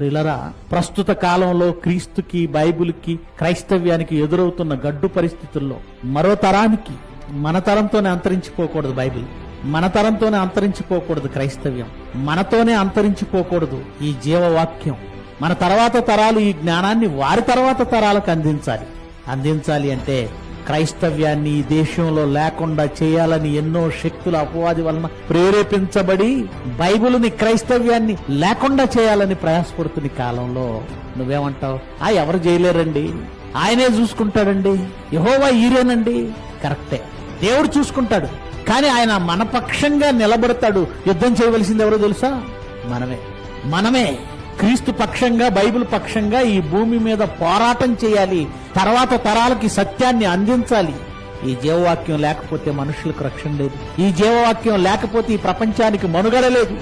ప్రియులరా, ప్రస్తుత కాలంలో క్రీస్తుకి, బైబిల్కి, క్రైస్తవ్యానికి ఎదురవుతున్న గడ్డు పరిస్థితుల్లో మరో తరానికి, మన తరంతోనే అంతరించిపోకూడదు బైబిల్, మన తరంతోనే అంతరించిపోకూడదు క్రైస్తవ్యం, మనతోనే అంతరించిపోకూడదు ఈ జీవవాక్యం. మన తర్వాత తరాలు ఈ జ్ఞానాన్ని వారి తర్వాత తరాలకు అందించాలి అంటే క్రైస్తవ్యాన్ని ఈ దేశంలో లేకుండా చేయాలని ఎన్నో శక్తుల అపవాది వలన ప్రేరేపించబడి బైబిల్ని, క్రైస్తవ్యాన్ని లేకుండా చేయాలని ప్రయాసపడుతున్న కాలంలో నువ్వేమంటావు? ఎవరు చేయలేరండి, ఆయనే చూసుకుంటాడండి, యెహోవా ఈరేనండి. కరెక్టే, దేవుడు చూసుకుంటాడు. కానీ ఆయన మన పక్షంగా నిలబడతాడు. యుద్ధం చేయవలసింది ఎవరో తెలుసా? మనమే క్రీస్తు పక్షంగా, బైబిల్ పక్షంగా ఈ భూమి మీద పోరాటం చేయాలి. తర్వాత తరాలకి సత్యాన్ని అందించాలి. ఈ జీవవాక్యం లేకపోతే మనుషులకు రక్షణ లేదు. ఈ జీవవాక్యం లేకపోతే ఈ ప్రపంచానికి మనుగడ లేదు.